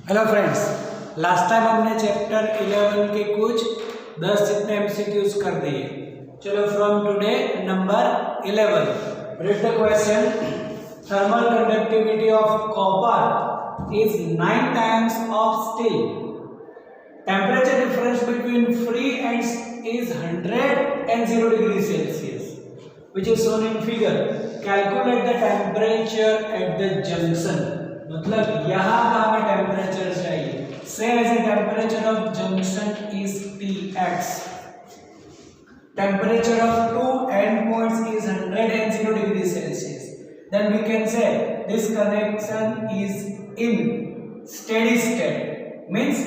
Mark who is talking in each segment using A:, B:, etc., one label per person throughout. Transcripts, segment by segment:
A: Hello friends, last time हमने chapter 11 के कुछ 10 जितने एमसीक्यूज कर दिए। चलो from today number 11 read the question. Thermal conductivity of copper is 9 times of steel. Temperature difference between free and is 100 and 0 degree Celsius, which is shown in figure. Calculate the temperature at the junction. मतलब यहाँ का हमें temperature चाहिए। Say as a temperature of junction is Tx. Temperature of two endpoints is 100 and 0 degree Celsius. Then we can say this connection is in steady state. Means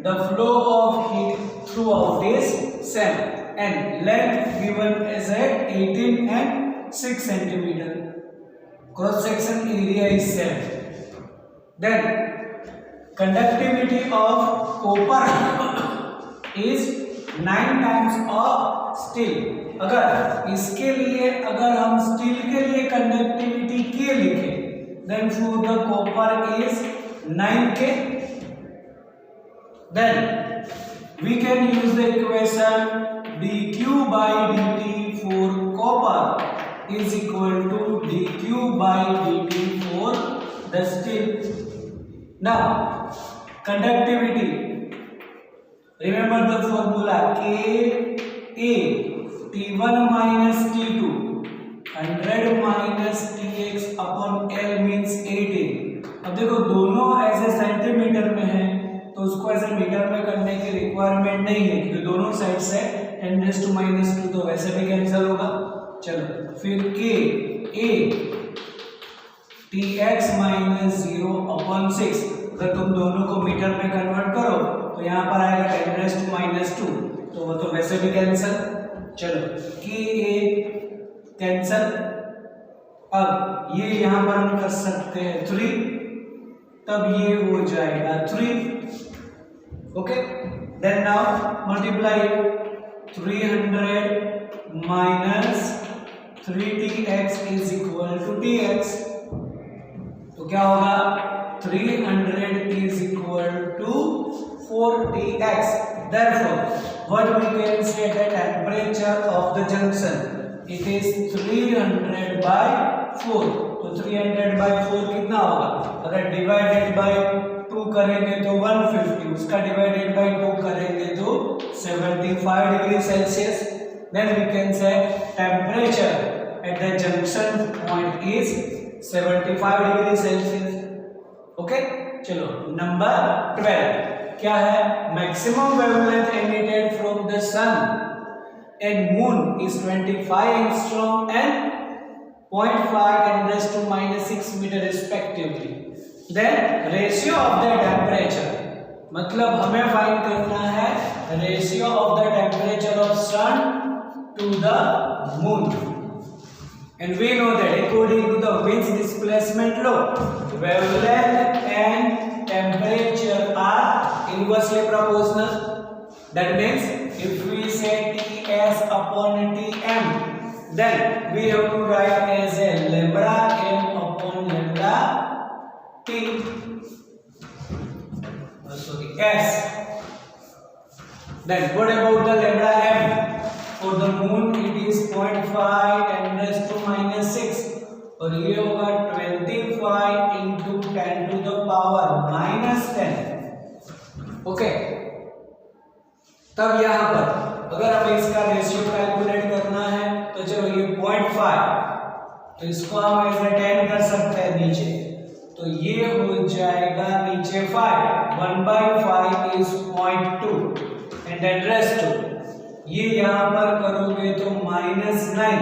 A: the flow of heat throughout is same. And length given as at 18 and 6 centimeter. Cross section area is same. Then conductivity of copper is 9 times of steel. अगर इसके लिए अगर हम steel के लिए conductivity K लिखें, then for the copper is 9K. Then we can use the equation dq by dt for copper is equal to dq by dt for the steel. Now conductivity, remember the formula Ka T1 minus T2 100 minus Tx upon L means 18. अब देखो दोनों ऐसे centimetre में है तो उसको ऐसे metre में करने की रिक्वायरमेंट नहीं है क्योंकि दोनों साइड से 10⁻² तो वैसे भी कैंसिल होगा। चलो फिर Ka Tx minus 0/6 अगर तुम दोनों को मीटर में कन्वर्ट करो तो यहाँ पर आएगा 10⁻², तो वो तो वैसे भी कैंसिल। चलो Ka कैंसिल। अब ये यहाँ पर हम कर सकते हैं 3, तब ये हो जाएगा 3। Okay, then now multiply 300 minus 3Tx is equal to Tx। तो क्या होगा 300 is equal to 4Tx. Therefore what we can say the temperature of the junction it is 300 by 4. तो 300 by 4 कितना होगा? अगर डिवाइडेड बाय 2 करेंगे तो 150, उसका डिवाइडेड बाय 2 करेंगे तो 75 degree Celsius. Then we can say temperature at the junction point is 75 degree Celsius. Okay, चलो नंबर 12 क्या है? Maximum wavelength emitted from the sun and moon is 25 angstrom and 0.5 × 10⁻⁶ meter respectively. Then ratio of the temperature, मतलब हमें find करना है ratio of the temperature of sun to the moon. And we know that according to the Wien's displacement law, wavelength and temperature are inversely proportional. That means if we say Ts upon Tm, then we have to write as a lambda m upon lambda T. Sorry, S. Then what about the lambda m? For the moon it is 0.5 10⁻⁶ और ये होगा 25 into 10 to the power -10। Okay, तब यहाँ पर अगर हमें इसका ratio calculate करना है तो चलो ये 0.5 तो इसको हम ऐसे 10 कर सकते हैं नीचे, तो ये हो जाएगा नीचे 5 1/5 is 0.2 and then rest 2। ये यहाँ पर करोगे तो -9,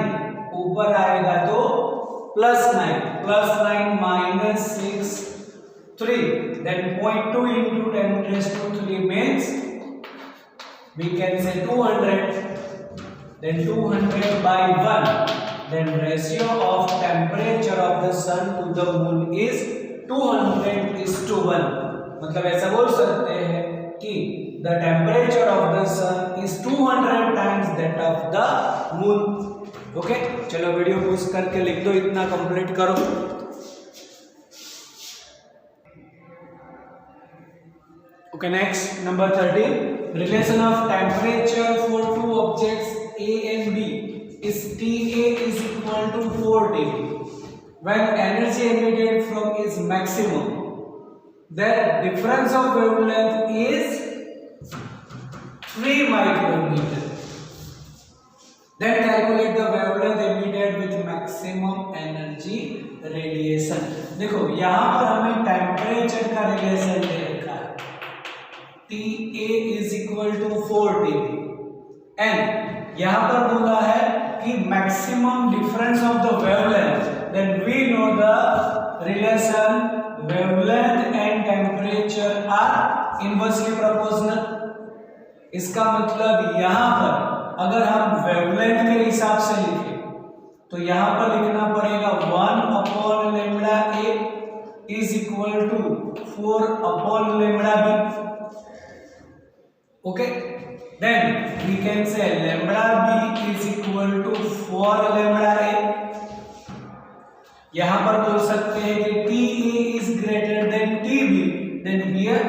A: ऊपर आएगा तो +9 -6 3, then 0.2 into 10⁻³ means we can say 200, then 200 by 1, then ratio of temperature of the sun to the moon is 200:1। मतलब ऐसा बोल सकते हैं कि the temperature of the sun is 200 times that of the moon। Okay, चलो video pause करके लिख दो, इतना कंप्लीट करो। Okay, next number 13. Relation of temperature for two objects A and B is TA is equal to 4 dB. When energy emitted from is maximum, the difference of wavelength is 3 micrometer. Then calculate the wavelength emitted with maximum energy radiation. देखो यहाँ पर हमें temperature का relation दे रखा है, TA is equal to 4 dB, and यहाँ पर बोला है कि maximum difference of the wavelength. Then we know the relation wavelength and temperature are inversely proportional. इसका मतलब यहाँ पर अगर हम वेवलेंथ के हिसाब से लिखें तो यहाँ पर लिखना पड़ेगा 1 upon lambda A is equal to 4 upon lambda B. Okay, then we can say lambda B is equal to 4 lambda A. यहाँ पर बोल सकते हैं कि T A is greater than T B. Then here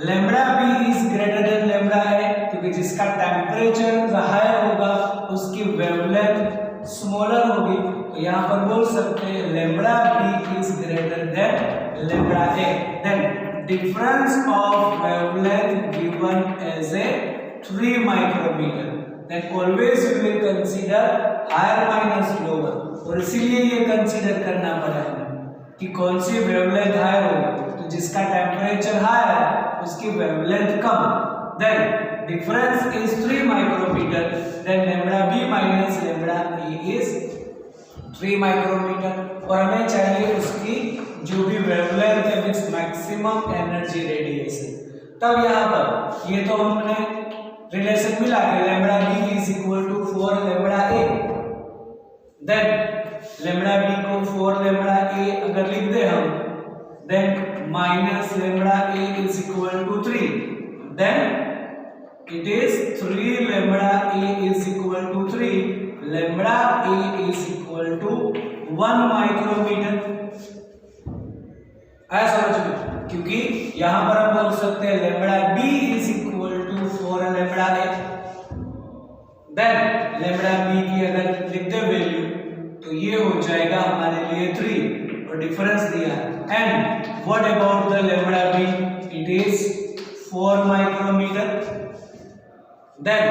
A: lambda B is greater than lambda A, क्योंकि जिसका temperature higher होगा उसकी वेवलेंथ स्मॉलर होगी. तो यहाँ पर बोल सकते हैं lambda B is greater than lambda A. Then difference of wavelength given as a 3 micrometre. Then always you will consider higher minus lower, और इसीलिए ये कंसीडर करना पड़ा हमें कि कौन सी वेवलेंथ हायर होगी. तो जिसका टेम्परेचर हायर उसकी वेवलेंथ कम. Then difference is 3 micrometer. Then lambda b minus lambda a is 3 micrometer. और हमें चाहिए उसकी जो भी वेवलेंथ है विथ मैक्सिमम एनर्जी रेडिएशन. तब यहाँ पर ये तो हमने रिलेशन मिला कि lambda b is equal to 4 lambda a. Then lambda b को 4 लैम्बडा a अगर लिख दे हम, then minus lambda a is equal to 3. Then it is 3 lambda a is equal to 3. Lambda a is equal to 1 micrometer. ऐसा समझ में, क्योंकि यहां पर हम बोल सकते हैं lambda b is equal to 4 lambda a. then lambda b की अगर लिख दे वैल्यू तो ये हो जाएगा हमारे लिए 3 और डिफरेंस दिया. And what about the lambda b? it is 4 micrometer. Then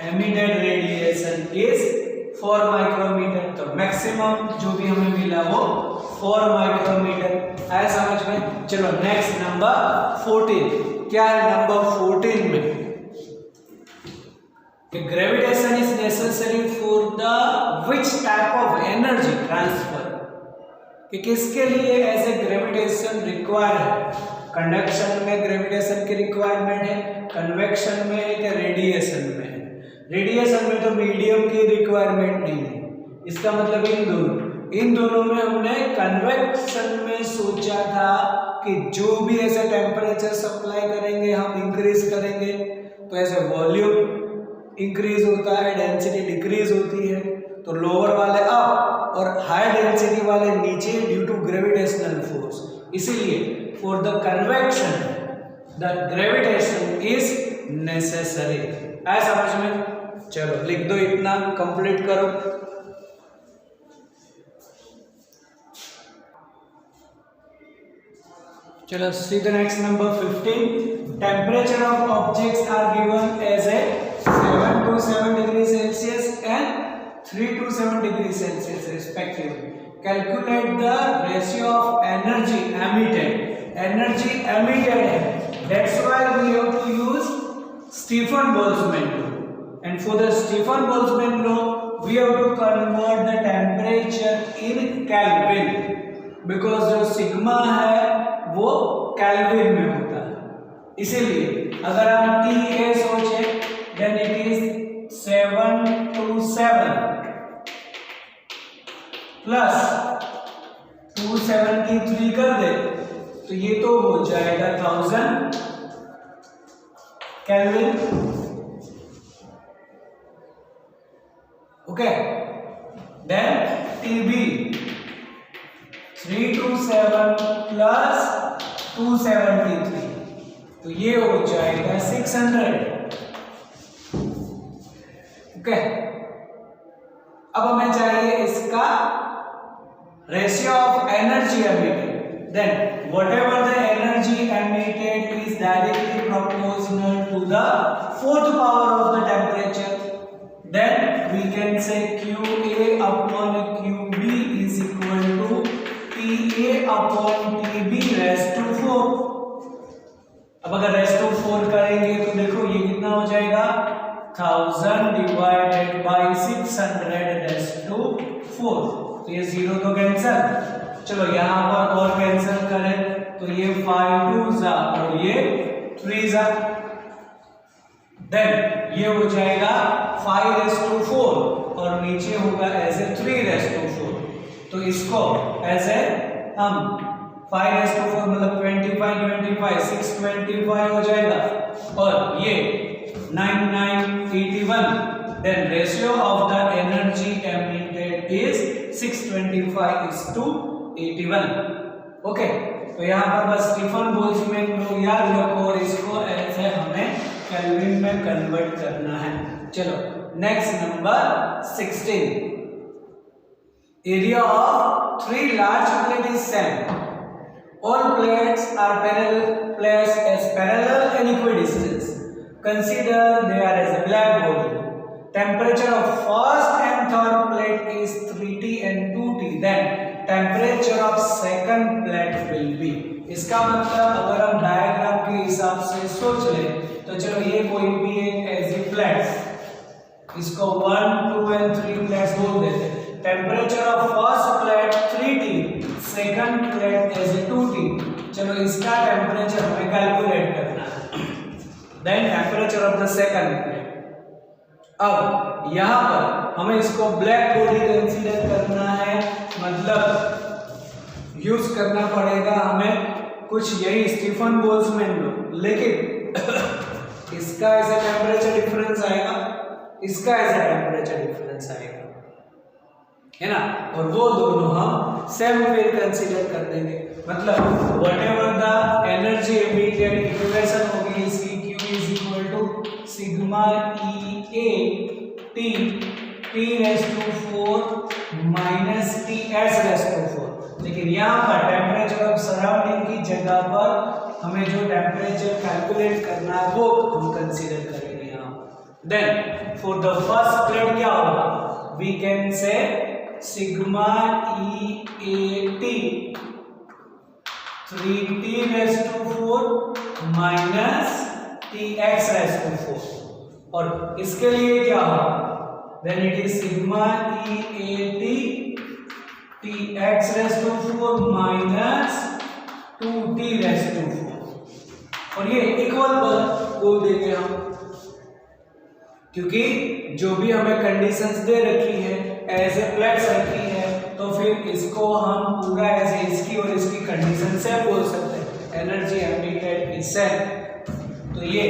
A: emitted radiation is 4 micrometer. तो मैक्सिमम जो भी हमें मिला वो 4 माइक्रोमीटर. आया समझ में? चलो नेक्स्ट नंबर 14. क्या है नंबर 14 में? Gravitation is necessary for the which type of energy transfer. कि किसके लिए ऐसे ग्रेविटेशन रिक्वायर है? कंडक्शन में ग्रेविटेशन की रिक्वायरमेंट है, कन्वेक्शन में है, क्या रेडिएशन में है? रेडिएशन में तो मीडियम की रिक्वायरमेंट नहीं है. इसका मतलब इन दोनों में हमने कन्वेक्शन में सोचा था कि जो भी ऐसे टेम्परेचर सप्लाई करेंगे हम इंक्रीज करेंगे तो ऐसे वॉल्यूम इंक्रीज होता है, डेंसिटी डिक्रीज होती है. तो लोअर वाले अप और हाई डेंसिटी वाले नीचे ड्यू टू ग्रेविटेशनल फोर्स. इसीलिए for the convection the gravitation is necessary. है समझ में? चलो लिख दो, इतना कंप्लीट करो. चलो see the next number 15. Temperature of objects are given as a 7 to 7 degrees Celsius and 3 to 7 degrees Celsius respectively. Calculate the ratio of energy emitted. Energy emitted है, that's why we have to use Stefan Boltzmann law. And for the Stefan Boltzmann law we have to convert the temperature in Kelvin, because जो sigma है वो kelvin में होता है. इसीलिए अगर हम TA सोचे then it is 7 to 7 plus 2 7 की 3 कर दे तो ये तो हो जाएगा 1000 kelvin. Okay, then TB 3 to 7 plus 273 तो ये हो जाएगा 600। ओके, अब हमें चाहिए इसका ratio of energy emitted. Then whatever the energy emitted is directly proportional to the fourth power of the temperature, then we can say QA upon QB is equal to TA upon TB raised to 4। अब अगर rest to 4 करेंगे तो देखो ये कितना हो जाएगा, 1000 divided by 600 rest to 4। तो ये 0 तो कैंसिल, चलो यहाँ पर और कैंसिल करें तो ये 5 2 जा और ये 3 जा, देन ये हो जाएगा 5 रेस्ट टू 4 और नीचे होगा एज ए 3 रेस्ट टू 4। तो इसको एज ए हम 5 रेस्ट टू 4 मतलब 25 625 हो जाएगा, और ये 9 9 81। Then ratio of the energy emitted is 625:81। Okay, तो यहाँ पर बस स्टीफन बोल्ट्जमैन लो याद रखो और इसको ऐसे हमें केल्विन में कन्वर्ट करना है। चलो next number 16। Area of 3 large plate is same. All plates are placed as parallel and equidistant. Consider they are as a black body. Temperature of first and third plate is 3T and 2T. Then temperature of second plate will be. इसका मतलब अगर हम diagram के हिसाब से सोच लें तो चलो ये कोई भी एक ऐसी प्लेट, इसको 1 2 and 3 प्लेट्स बोल देते हैं। Temperature of first plate 3T, second plate as 2T। चलो इसका टेम्परेचर हमें कैलकुलेट करना है। Then temperature of the second plate. अब यहाँ पर हमें इसको ब्लैक बॉडी कंसीडर करना है, मतलब यूज करना पड़ेगा हमें कुछ यही स्टीफन बोल्ट्जमैन लो, लेकिन इसका ऐसा टेम्परेचर डिफरेंस आएगा, इसका ऐसा टेम्परेचर डिफरेंस आएगा, है ना, और वो दोनों हम सेम फिर कंसीडर कर देंगे। मतलब whatever the energy emitted equation होगी इसकी Q is equal to sigma EA T raise to 4 minus TS raise to 4। लेकिन यहाँ पर टेम्परेचर ऑफ सराउंडिंग की जगह पर हमें जो टेम्परेचर कैलकुलेट करना है वो हम कंसीडर करेंगे यहाँ। Then for the first plate क्या होगा, we can say sigma EAT 3T raise to 4 minus TX raise to 4, और इसके लिए क्या होगा, then it is sigma EAT TX raise to 4 minus 2T raise to 4, और ये इक्वल बोल देंगे हम, क्योंकि जो भी हमें कंडीशंस दे रखी है एज ए प्लेट्स रखी है, तो फिर इसको हम पूरा ऐसे इसकी और इसकी कंडीशन से बोल सकते हैं एनर्जी एमिटेड इज सेम। तो ये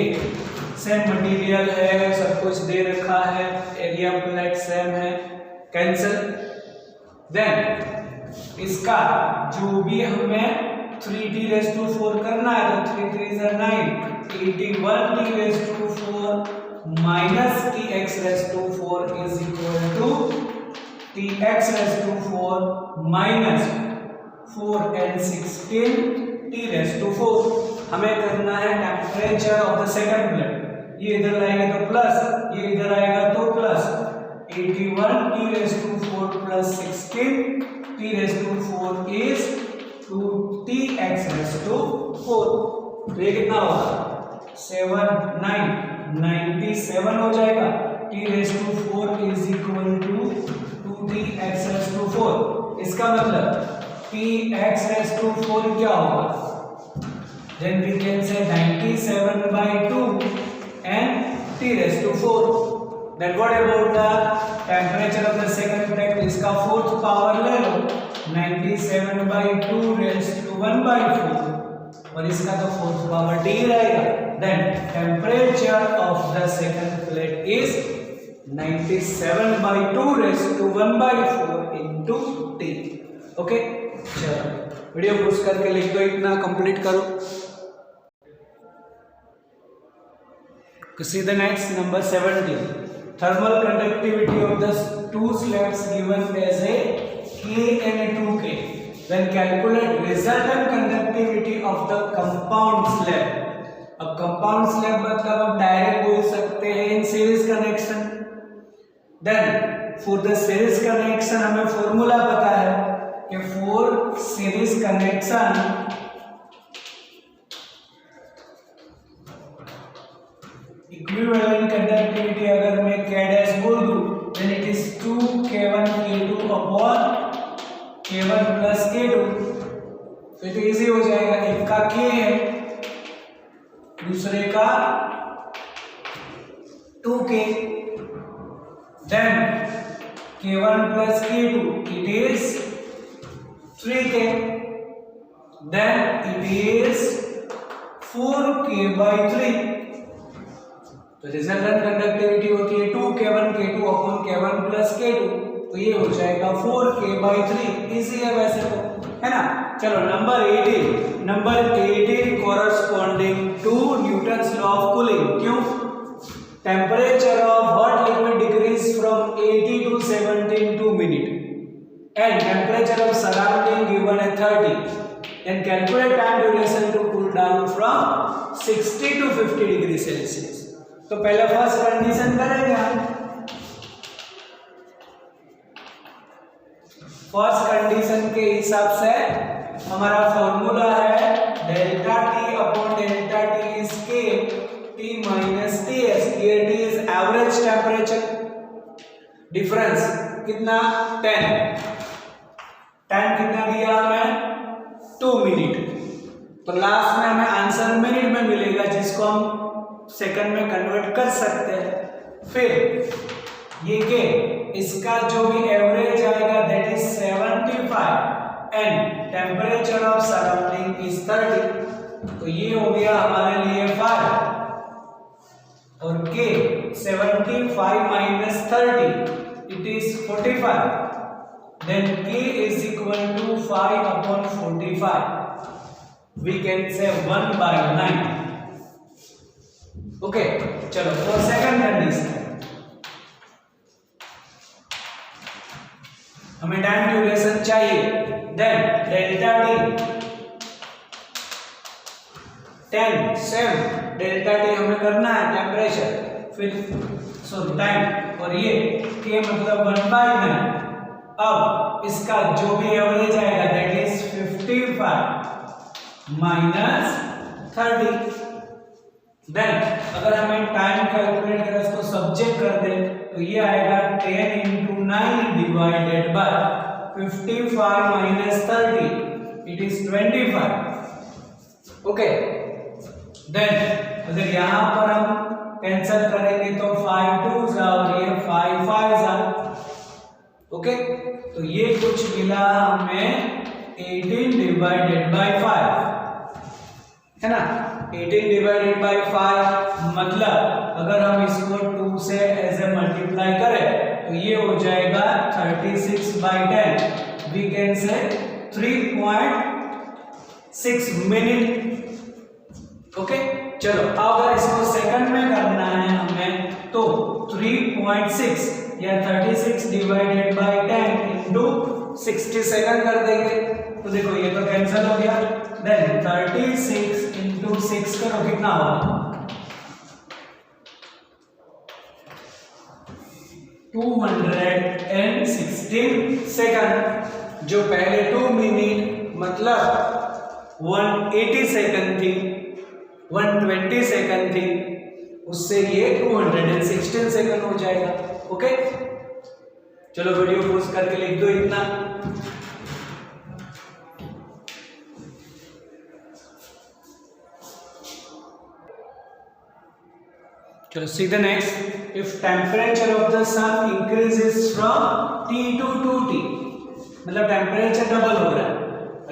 A: सेम मटेरियल है, सब कुछ दे रखा है, एरिया प्लेट सेम है, कैंसिल। देन इसका जो भी हमें 3T रेज़ टू 4 करना है तो 3 3 is 9, 81T raise to 4 minus TX raise to 4 is equal to TX raise to 4 minus 4 and 16 T raise to 4। हमें करना है temperature of the second plate, ये इधर लाएंगे तो प्लस, ये इधर आएगा तो plus, 81T raise to 4 plus 16 T raise to 4 is 2TX raise to 4। तो ये कितना होगा 7 9 97 हो जाएगा। T raise to 4 is equal to 2TX raise to 4। इसका मतलब TX रेज़ टू 4 क्या होगा, then we can say 97/2 and T raised to 4. Then what about the temperature of the second plate? इसका fourth power ले लो, 97/2 raised to 1/4, और इसका तो fourth power T रहेगा। Then temperature of the second plate is 97/2 raised to 1/4 into T. Okay, चलो video push करके लिख दो, इतना कंप्लीट करो। See the next number 17. Thermal conductivity of the two slabs given as a K and 2K. Then calculate resultant conductivity of the compound slab. अब compound slab मतलब आप direct बोल सकते हैं in series connection. Then for the series connection हमें formula पता है कि for series connection equivalent conductivity अगर मैं K डैश बोल दूं then it is 2K1 K2 upon K1 plus K2. तो ये इजी हो जाएगा, एक का K है दूसरे का 2K. then K1 plus K2 it is 3K. then it is 4K by 3. तो रिजल्टेंट कंडक्टिविटी होती है 2K1 K2 upon K1 plus K2. तो ये हो जाएगा 4K by 3. इजी है वैसे तो, है ना. चलो number 18 corresponding to Newton's law of cooling. क्यों? Temperature of hot liquid decrease from 80 to 72 minute and temperature of surrounding given है 30. And calculate time duration to cool down from 60 to 50 degree Celsius. तो पहले first condition करेंगे हम. First condition के हिसाब से हमारा फॉर्मूला है delta T upon delta T is K T minus T S. Here T is average temperature. Difference कितना 10 कितना दिया हमें 2 मिनट. तो लास्ट में हमें आंसर मिनट में मिलेगा जिसको हम सेकंड में कन्वर्ट कर सकते हैं. फिर ये के इसका जो भी एवरेज आएगा that is 75 and temperature of surrounding is 30. तो ये हो गया हमारे लिए 5 और के 75 minus 30 it is 45. Then K is equal to 5 upon 45. We can say 1/9. Okay चलो फॉर सेकंड कंडीशन हमें टाइम ड्यूरेशन चाहिए. Then delta T 10 same delta T हमें करना है टेम्परेचर, फिर टाइम, और ये के मतलब 1/9. अब इसका जो भी एवरेज आएगा दैट इज 55 माइनस 30. देन अगर हमें टाइम कैलकुलेट करें उसको सब्जेक्ट कर दें तो ये आएगा 10 into 9 divided by 55 minus 30 it is 25. Okay then अगर यहाँ पर हम कैंसिल करेंगे तो 5 2s और ये 5 5s. ओके तो ये कुछ मिला हमें 18 डिवाइडेड बाय 5, है ना. 18 डिवाइडेड बाय 5 मतलब अगर हम इसको 2 से ऐसे मल्टीप्लाई करें तो ये हो जाएगा 36/10. वी कैन से 3.6 मिनट. ओके चलो अगर इसको सेकंड में करना है हमें तो 3.6 या 36 डिवाइडेड बाय 10 इंटू 60 सेकंड कर देंगे. तो देखो ये तो कैंसिल हो गया. देन 36 इंटू 6 करो कितना होगा 216 सेकंड. जो पहले 2 मिनट मतलब 180 सेकंड थी, 120 सेकंड थी, उससे ये 216 सेकंड हो जाएगा. ओके चलो वीडियो पॉज करके लिख दो इतना. चलो see the next. If temperature of the sun increases from T to 2T, मतलब टेम्परेचर डबल हो रहा है,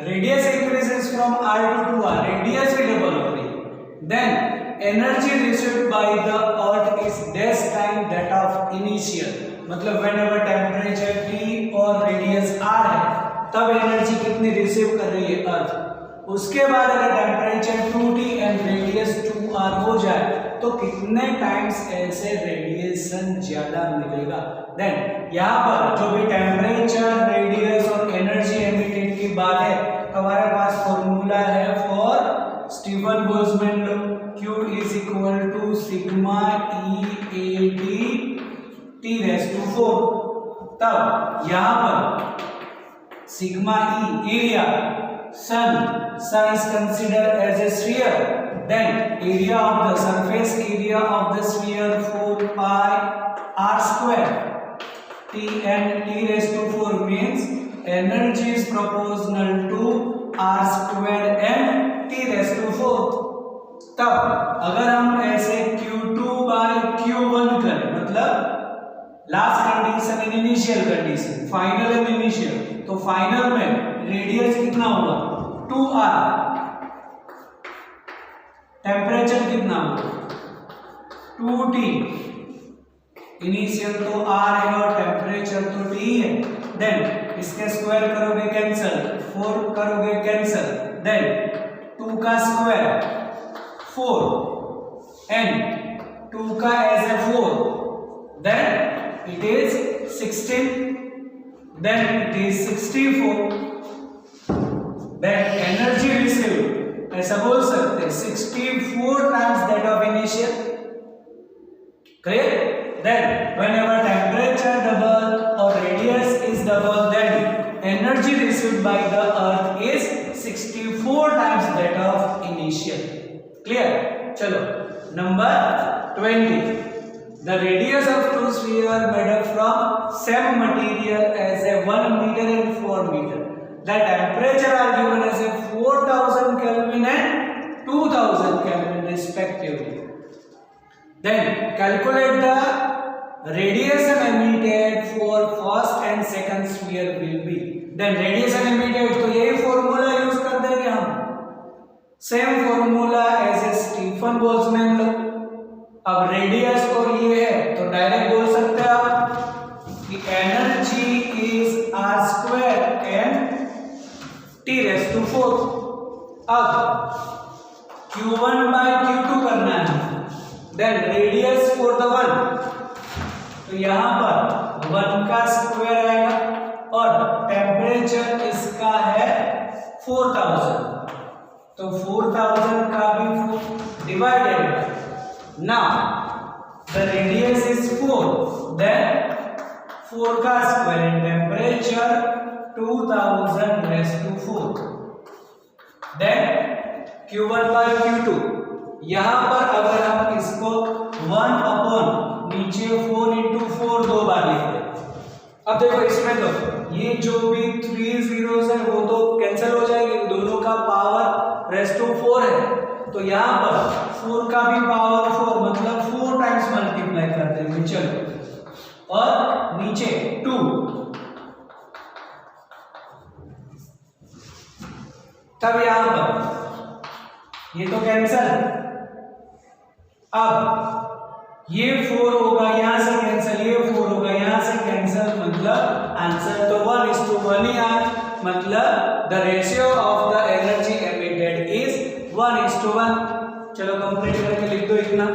A: radius increases from R to 2R, radius भी डबल हो रही है, then energy received by the earth is डेस टाइम दैट ऑफ इनिशियल. मतलब व्हेनेवर टेम्परेचर T और रेडियस R है तब एनर्जी कितनी रिसीव कर रही है अर्थ. उसके बाद अगर temperature 2T and radius 2R हो जाए तो कितने टाइम्स ऐसे रेडिएशन ज्यादा मिलेगा। देन यहाँ पर जो भी टेम्परेचर, रेडियस और एनर्जी एमिटेड की बात है, हमारे पास फॉर्मूला है for Stefan Boltzmann law, Q is equal to sigma EAD T raised to 4। तब यहाँ पर sigma E area, sun is considered as a sphere, then area of the surface area of the sphere 4 pi r square, T and T raised to 4 means energy is proportional to r square and T raised to 4। तब अगर हम ऐसे Q2 by Q1 करें, मतलब last condition and initial condition, final and initial, तो final में radius कितना होगा 2r, टेम्परेचर कितना होगा 2T, इनिशियल तो r है और टेम्परेचर तो T है। देन इसके स्क्वायर करोगे कैंसिल, 4 करोगे कैंसिल, देन 2 का स्क्वायर 4 एंड 2 का as a 4, then it is 16, then it is 64, then energy received ऐसा बोल सकते हैं 64 times that of initial, clear? Then whenever temperature double or radius is double, then energy received by the earth is 64 times that of initial, clear? चलो number 20, the radius of two spheres made up from same material as a 1 meter and 4 meter. The temperature are given as a 4000 Kelvin and 2000 Kelvin respectively. Then calculate the radiation emitted for first and second sphere will be. Then radiation emitted तो यही formula use कर देंगे हम, same formula as a Stefan Boltzmann law। अब radius और ये है तो डायरेक्ट बोल सकते हैं आप कि energy is R square and T raise to 4। अब Q1 by Q2 करना है, देन रेडियस फॉर द 1, तो यहाँ पर 1 का स्क्वायर आएगा और टेम्परेचर इसका है 4000, तो 4000 का भी divided, now the radius is 4, then 4 का square and temperature 2000 raised to 4, then Q1 by Q2, यहाँ पर अगर हम इसको 1 अपॉन नीचे 4 into 4 दो बार लिखते हैं। अब देखो इसमें तो ये जो भी 3 zeros है वो तो कैंसिल हो जाएंगे, दोनों का पावर रेज़ टू 4 है, तो यहाँ पर 4 का भी पावर 4 मतलब 4 टाइम्स मल्टीप्लाई कर देंगे। चलो और नीचे 2, तब यहाँ पर ये तो कैंसिल, अब ये 4 होगा यहाँ से कैंसिल, ये 4 होगा यहाँ से कैंसिल, मतलब आंसर तो 1:1 ही आया, मतलब the ratio of the energy emitted is 1:1। चलो कंप्लीट करके लिख दो इतना।